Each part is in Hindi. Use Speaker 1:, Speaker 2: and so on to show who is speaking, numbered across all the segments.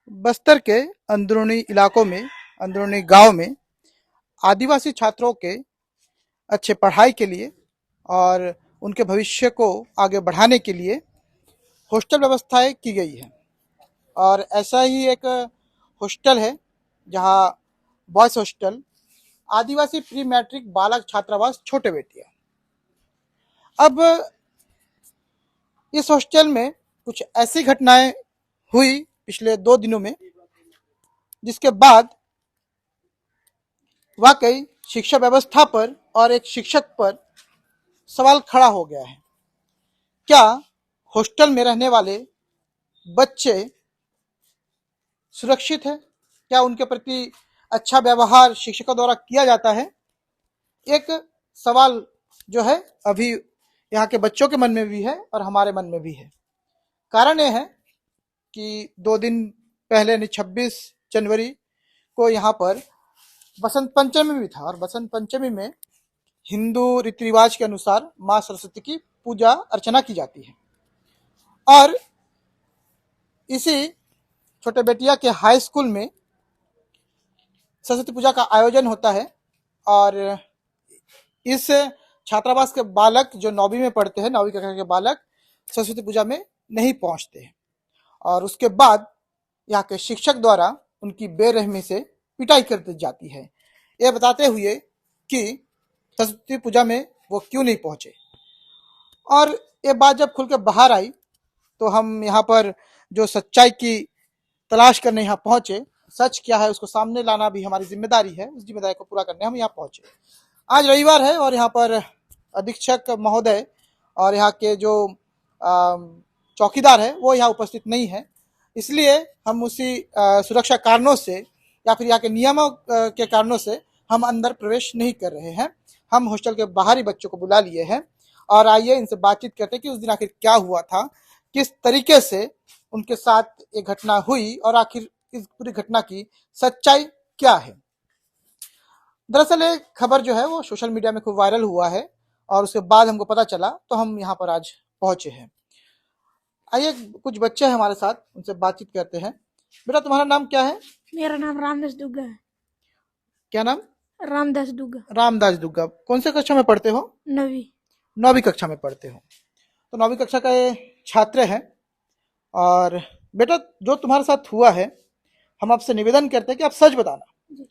Speaker 1: बस्तर के अंदरूनी इलाकों में, अंदरूनी गांव में आदिवासी छात्रों के अच्छे पढ़ाई के लिए और उनके भविष्य को आगे बढ़ाने के लिए हॉस्टल व्यवस्थाएं की गई है। और ऐसा ही एक हॉस्टल है जहां बॉयज हॉस्टल, आदिवासी प्री मैट्रिक बालक छात्रावास छोटे बेटिया। अब इस हॉस्टल में कुछ ऐसी घटनाएं हुई पिछले 2 दिनों में, जिसके बाद वाकई शिक्षा व्यवस्था पर और एक शिक्षक पर सवाल खड़ा हो गया है। क्या हॉस्टल में रहने वाले बच्चे सुरक्षित है? क्या उनके प्रति अच्छा व्यवहार शिक्षकों द्वारा किया जाता है? एक सवाल जो है अभी यहाँ के बच्चों के मन में भी है और हमारे मन में भी है। कारण यह है कि 2 दिन पहले 26 जनवरी को यहाँ पर बसंत पंचमी भी था और बसंत पंचमी में हिंदू रीति रिवाज के अनुसार माँ सरस्वती की पूजा अर्चना की जाती है। और इसी छोटे बेटिया के हाई स्कूल में सरस्वती पूजा का आयोजन होता है और इस छात्रावास के बालक जो 9वीं में पढ़ते हैं, 9वीं कक्षा के बालक सरस्वती पूजा में नहीं पहुंचते हैं और उसके बाद यहाँ के शिक्षक द्वारा उनकी बेरहमी से पिटाई कर दी जाती है, ये बताते हुए कि सरस्वती पूजा में वो क्यों नहीं पहुंचे। और ये बात जब खुल के बाहर आई तो हम यहाँ पर जो सच्चाई की तलाश करने यहाँ पहुंचे, सच क्या है उसको सामने लाना भी हमारी जिम्मेदारी है, उस जिम्मेदारी को पूरा करने हम यहाँ पहुंचे। आज रविवार है और यहाँ पर अधीक्षक महोदय और यहाँ के जो चौकीदार है वो यहाँ उपस्थित नहीं है, इसलिए हम उसी सुरक्षा कारणों से या फिर यहाँ के नियमों के कारणों से हम अंदर प्रवेश नहीं कर रहे हैं। हम हॉस्टल के बाहरी बच्चों को बुला लिए हैं और आइए इनसे बातचीत करते हैं कि उस दिन आखिर क्या हुआ था, किस तरीके से उनके साथ ये घटना हुई और आखिर इस पूरी घटना की सच्चाई क्या है। दरअसल एक खबर जो है वो सोशल मीडिया में खूब वायरल हुआ है और उसके बाद हमको पता चला तो हम यहाँ पर आज पहुंचे हैं। आइए कुछ बच्चे हैं हमारे साथ, उनसे बातचीत करते हैं। बेटा तुम्हारा नाम क्या है?
Speaker 2: मेरा नाम रामदास दुग्गा है।
Speaker 1: क्या नाम?
Speaker 2: रामदास दुग्गा।
Speaker 1: रामदास दुग्गा। कौन से कक्षा में पढ़ते हो?
Speaker 2: 9वीं।
Speaker 1: 9वीं कक्षा में पढ़ते हो। तो 9वीं कक्षा का ये छात्र है। और बेटा जो तुम्हारे साथ हुआ है, हम आपसे निवेदन करते हैं कि आप सच बताना,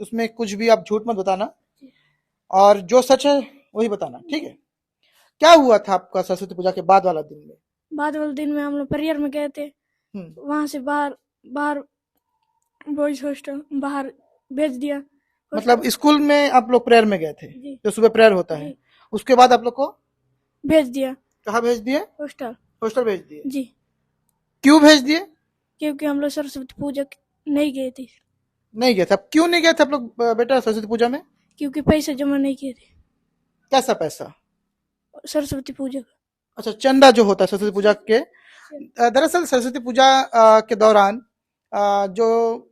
Speaker 1: उसमें कुछ भी आप झूठ मत बताना और जो सच है वही बताना, ठीक है? क्या हुआ था आपका सरस्वती पूजा के बाद वाला दिन में?
Speaker 2: बाद वाले दिन में हम लोग प्रेयर में गए थे, वहां से बाहर बॉयज हॉस्टल बाहर भेज दिया।
Speaker 1: मतलब स्कूल में आप लोग प्रेयर में गए थे? जो सुबह प्रेयर होता है, उसके बाद आप लोग को
Speaker 2: भेज दिया।
Speaker 1: कहाँ भेज दिए?
Speaker 2: हॉस्टल।
Speaker 1: हॉस्टल भेज दिए
Speaker 2: जी।
Speaker 1: क्यों भेज दिए?
Speaker 2: क्योंकि हम लोग सरस्वती पूजा नहीं गए थे।
Speaker 1: नहीं गए थे? अब क्यों नहीं गए थे आप लोग बेटा सरस्वती पूजा में?
Speaker 2: क्योंकि पैसे जमा नहीं किए थे।
Speaker 1: कैसा पैसा?
Speaker 2: सरस्वती पूजा का।
Speaker 1: अच्छा, चंदा जो होता है सरस्वती पूजा के। दरअसल सरस्वती पूजा के दौरान जो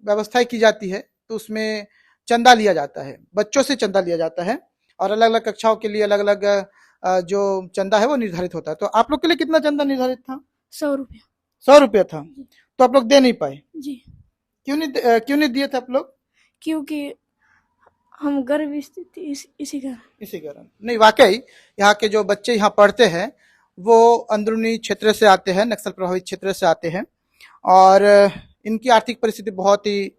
Speaker 1: व्यवस्थाएं की जाती है तो उसमें चंदा लिया जाता है, बच्चों से चंदा लिया जाता है और अलग अलग कक्षाओं के लिए अलग अलग जो चंदा है वो निर्धारित होता है। तो आप लोग के लिए कितना चंदा निर्धारित था?
Speaker 2: 100 रुपया।
Speaker 1: 100 रुपया था। तो आप लोग दे नहीं पाए?
Speaker 2: जी।
Speaker 1: क्यों नहीं दिए थे आप लोग?
Speaker 2: क्योंकि हम गरीब स्थिति इसी
Speaker 1: कारण नहीं। वाकई यहाँ के जो बच्चे यहाँ पढ़ते हैं वो अंदरूनी क्षेत्र से आते हैं, नक्सल प्रभावित क्षेत्र से आते हैं और इनकी आर्थिक परिस्थिति बहुत ही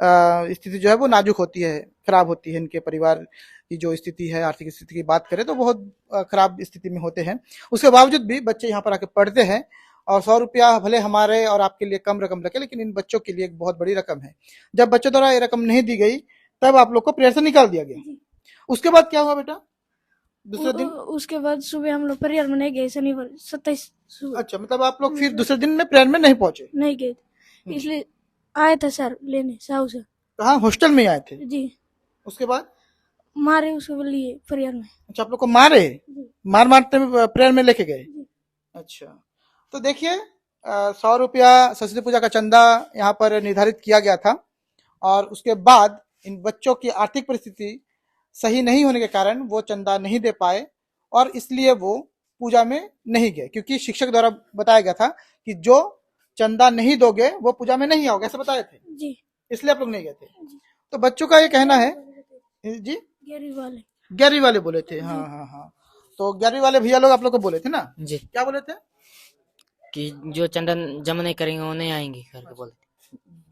Speaker 1: स्थिति जो है वो नाजुक होती है, खराब होती है। इनके परिवार की जो स्थिति है, आर्थिक स्थिति की बात करें तो बहुत खराब स्थिति में होते हैं। उसके बावजूद भी बच्चे यहाँ पर आके पढ़ते हैं और 100 रुपया भले हमारे और आपके लिए कम रकम लगे, लेकिन इन बच्चों के लिए एक बहुत बड़ी रकम है। जब बच्चों द्वारा ये रकम नहीं दी गई तब आप लोग को प्रेयर से निकाल दिया गया। उसके बाद क्या हुआ बेटा दूसरे दिन?
Speaker 2: उसके बाद सुबह हम लोग प्रेयर में नहीं गए, शनिवार 27 सुबह।
Speaker 1: अच्छा, मतलब आप लोग फिर दूसरे दिन में प्रेयर में नहीं पहुंचे?
Speaker 2: नहीं गए, इसलिए आए थे सर लेने, साहू सर।
Speaker 1: कहाँ? हॉस्टल में आए थे?
Speaker 2: जी। उसके बाद मारे उसको लिए प्रेयर में।
Speaker 1: अच्छा, आप लोग को मारे? मारते प्रेयर में लेके गए? अच्छा, तो देखिए 100 रुपया सरस्वती पूजा का चंदा यहाँ पर निर्धारित किया गया था और उसके बाद इन बच्चों की आर्थिक परिस्थिति सही नहीं होने के कारण वो चंदा नहीं दे पाए और इसलिए वो पूजा में नहीं गए, क्योंकि शिक्षक द्वारा बताया गया था कि जो चंदा नहीं दोगे वो पूजा में नहीं आओगे, ऐसा बताए थे।
Speaker 2: जी
Speaker 1: इसलिए आप लोग नहीं गए थे। तो बच्चों का ये कहना है जी,
Speaker 2: 11वीं वाले
Speaker 1: 11वीं वाले बोले थे। हाँ हाँ हाँ, तो 11वीं वाले भैया लोग आप लोग को बोले थे ना,
Speaker 3: जी
Speaker 1: क्या बोले थे?
Speaker 3: कि जो चंदा जमा नहीं करेंगे वो नहीं आएंगे करके बोले।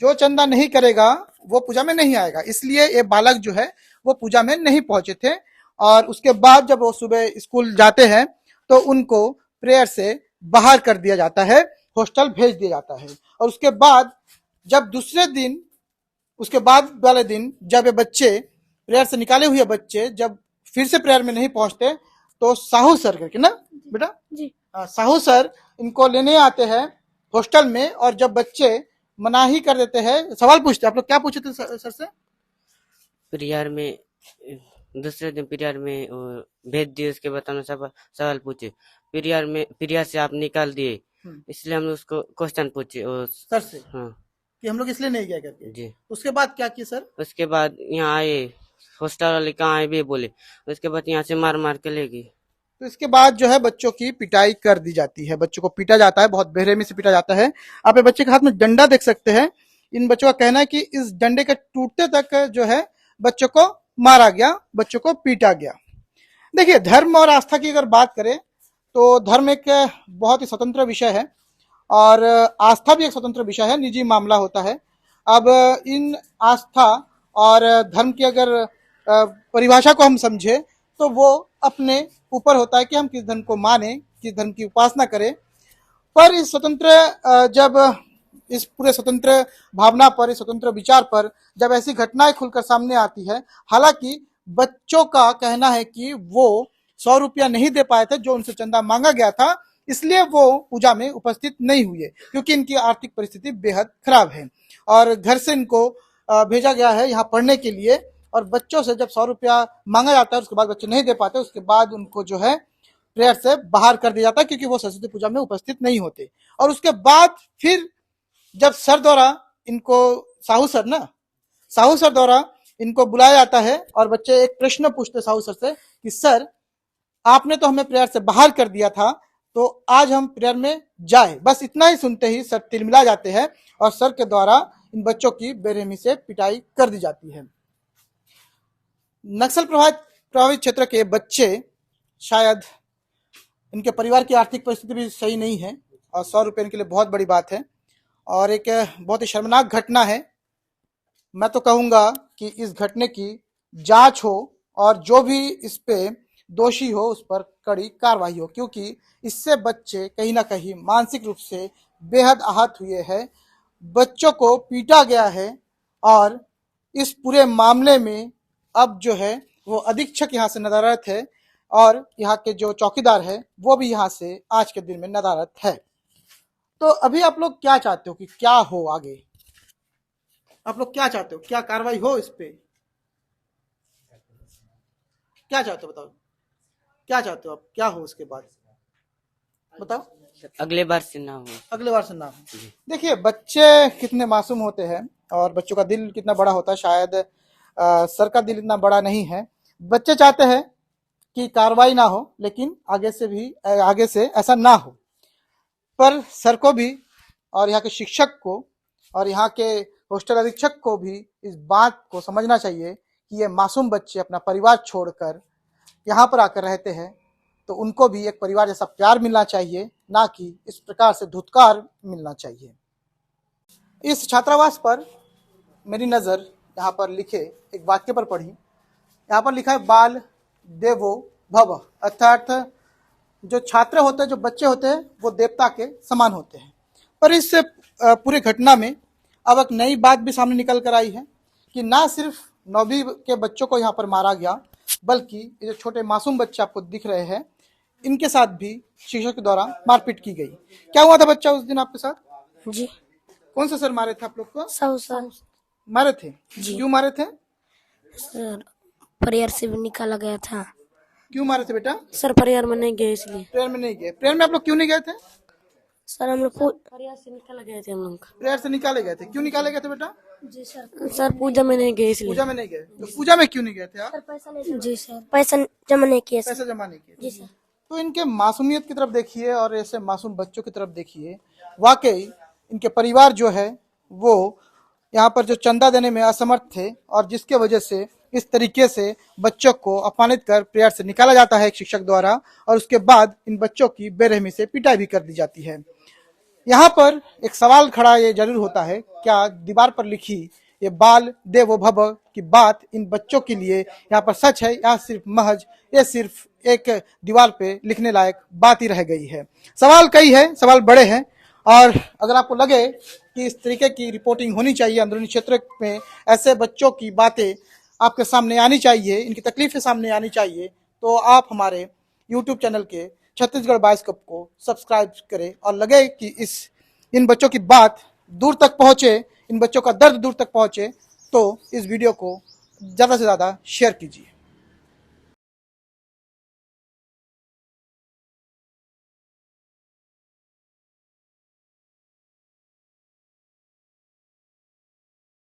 Speaker 1: जो चंदा नहीं करेगा वो पूजा में नहीं आएगा, इसलिए ये बालक जो है वो पूजा में नहीं पहुंचे थे। और उसके बाद जब वो सुबह स्कूल जाते हैं तो उनको प्रेयर से बाहर कर दिया जाता है, हॉस्टल भेज दिया जाता है। और उसके बाद जब दूसरे दिन, उसके बाद वाले दिन जब ये बच्चे प्रेयर से निकाले हुए बच्चे जब फिर से प्रेयर में नहीं पहुंचते तो साहू सर करके ना बेटा,
Speaker 2: जी
Speaker 1: साहू सर इनको लेने आते हैं हॉस्टल में। और जब बच्चे मनाही कर देते हैं, सवाल पूछते हैं। आप लोग क्या पूछे थे सर से?
Speaker 3: प्रेयर में दूसरे दिन प्रेयर में भेज दिए, उसके बाद हमने सवाल पूछे। प्रेयर से आप निकाल दिए, इसलिए हमने उसको क्वेश्चन पूछे
Speaker 1: सर से,
Speaker 3: हाँ
Speaker 1: कि हम लोग इसलिए नहीं गए करके।
Speaker 3: जी।
Speaker 1: उसके बाद क्या किया सर?
Speaker 3: उसके बाद यहाँ आए, हॉस्टल वाले कहाँ आए भी बोले, उसके बाद यहाँ से मार मार के ले गई।
Speaker 1: तो इसके बाद जो है बच्चों की पिटाई कर दी जाती है, बच्चों को पीटा जाता है, बहुत बेरहमी से पीटा जाता है। आप ये बच्चे के हाथ में डंडा देख सकते हैं। इन बच्चों का कहना है कि इस डंडे के टूटते तक जो है बच्चों को मारा गया, बच्चों को पीटा गया। देखिए, धर्म और आस्था की अगर बात करें तो धर्म एक बहुत ही स्वतंत्र विषय है और आस्था भी एक स्वतंत्र विषय है, निजी मामला होता है। अब इन आस्था और धर्म की अगर परिभाषा को हम समझे तो वो अपने ऊपर होता है कि हम किस धर्म को माने, किस धर्म की उपासना करें। पर इस स्वतंत्र जब इस पूरे स्वतंत्र भावना पर, इस स्वतंत्र विचार पर जब ऐसी घटनाएं खुलकर सामने आती है, हालांकि बच्चों का कहना है कि वो 100 रुपया नहीं दे पाए थे जो उनसे चंदा मांगा गया था, इसलिए वो पूजा में उपस्थित नहीं हुए क्योंकि इनकी आर्थिक परिस्थिति बेहद खराब है और घर से इनको भेजा गया है यहाँ पढ़ने के लिए। और बच्चों से जब 100 रुपया मांगा जाता है, उसके बाद बच्चे नहीं दे पाते, उसके बाद उनको जो है प्रेयर से बाहर कर दिया जाता है क्योंकि वो सरस्वती पूजा में उपस्थित नहीं होते। और उसके बाद फिर जब सर द्वारा इनको, साहू सर द्वारा इनको बुलाया जाता है और बच्चे एक प्रश्न पूछते साहू सर से कि सर, आपने तो हमें प्रेयर से बाहर कर दिया था, तो आज हम प्रेयर में जाए। बस इतना ही सुनते ही सर तिलमिला जाते हैं और सर के द्वारा इन बच्चों की बेरहमी से पिटाई कर दी जाती है। नक्सल प्रभावित क्षेत्र के बच्चे, शायद इनके परिवार की आर्थिक परिस्थिति भी सही नहीं है और 100 रुपये इनके लिए बहुत बड़ी बात है और एक बहुत ही शर्मनाक घटना है। मैं तो कहूँगा कि इस घटने की जांच हो और जो भी इस पे दोषी हो उस पर कड़ी कार्रवाई हो, क्योंकि इससे बच्चे कहीं ना कहीं मानसिक रूप से बेहद आहत हुए हैं। बच्चों को पीटा गया है और इस पूरे मामले में अब जो है वो अधीक्षक यहाँ से नदारत है और यहाँ के जो चौकीदार है वो भी यहाँ से आज के दिन में नदारत है। तो अभी आप लोग क्या चाहते हो कि क्या हो आगे? आप लोग क्या चाहते हो, क्या कार्रवाई हो इस पे? क्या चाहते हो बताओ, क्या चाहते हो आप, क्या हो उसके बाद बताओ?
Speaker 3: अगले बार से ना हो,
Speaker 1: अगले बार से ना हो। देखिए, बच्चे कितने मासूम होते हैं और बच्चों का दिल कितना बड़ा होता है। शायद सर का दिल इतना बड़ा नहीं है। बच्चे चाहते हैं कि कार्रवाई ना हो, लेकिन आगे से ऐसा ना हो। पर सर को भी और यहाँ के शिक्षक को और यहाँ के हॉस्टल अधीक्षक को भी इस बात को समझना चाहिए कि ये मासूम बच्चे अपना परिवार छोड़कर यहाँ पर आकर रहते हैं, तो उनको भी एक परिवार जैसा प्यार मिलना चाहिए, ना कि इस प्रकार से धुतकार मिलना चाहिए। इस छात्रावास पर मेरी नज़र यहाँ पर लिखे एक वाक्य पर पड़ी। यहाँ पर लिखा है, बाल देवो भव, अर्थात जो छात्र होते हैं, जो बच्चे होते हैं, वो देवता के समान होते हैं। पर इस पूरे घटना में अब एक नई बात भी सामने निकल कर आई है कि ना सिर्फ 9वीं के बच्चों को यहाँ पर मारा गया, बल्कि ये जो छोटे मासूम बच्चे आपको दिख रहे हैं, इनके साथ भी शिक्षक के द्वारा मारपीट की गई। क्या हुआ था बच्चा उस दिन आपके साथ?
Speaker 2: जी,
Speaker 1: कौन से सर मारे थे आप लोग को?
Speaker 2: साहू सर
Speaker 1: मारे थे
Speaker 2: जी।
Speaker 1: क्यों मारे थे?
Speaker 2: सर, प्रेयर से भी निकाला गया था।
Speaker 1: क्यों मारे थे बेटा?
Speaker 2: सर, प्रेयर में नहीं गए इसलिए।
Speaker 1: प्रेयर में नहीं गए? प्रेयर में आप लोग क्यों नहीं गए थे?
Speaker 2: सर, हम लोग प्रेयर से निकाले गए थे। हम लोग
Speaker 1: प्रेयर से निकाले गए थे। क्यों निकाले गए थे बेटा?
Speaker 2: जी सर। सर, पूजा में नहीं गए इसलिए।
Speaker 1: पूजा में नहीं गए? तो पूजा में क्यों नहीं गए थे आप?
Speaker 2: जी सर, पैसा जमा नहीं किया सर।
Speaker 1: पैसे जमा नहीं किए?
Speaker 2: जी सर।
Speaker 1: तो इनके मासूमियत की तरफ देखिए और ऐसे मासूम बच्चों की तरफ देखिए। वाकई इनके परिवार जो है वो यहाँ पर जो चंदा देने में असमर्थ थे और जिसके वजह से इस तरीके से बच्चों को अपमानित कर प्रेयर से निकाला जाता है एक शिक्षक द्वारा, और उसके बाद इन बच्चों की बेरहमी से पिटाई भी कर दी जाती है। यहाँ पर एक सवाल खड़ा ये जरूर होता है, क्या दीवार पर लिखी ये बाल देवो भव की बात इन बच्चों के लिए यहाँ पर सच है या सिर्फ महज ये सिर्फ एक दीवार पे लिखने लायक बात ही रह गई है। सवाल कई है, सवाल बड़े हैं, और अगर आपको लगे कि इस तरीके की रिपोर्टिंग होनी चाहिए, अंदरूनी क्षेत्र में ऐसे बच्चों की बातें आपके सामने आनी चाहिए, इनकी तकलीफें सामने आनी चाहिए, तो आप हमारे यूट्यूब चैनल के छत्तीसगढ़ बायोस्कोप को सब्सक्राइब करें और लगे कि इन बच्चों की बात दूर तक पहुंचे, इन बच्चों का दर्द दूर तक पहुंचे, तो इस वीडियो को ज़्यादा से ज़्यादा शेयर कीजिए।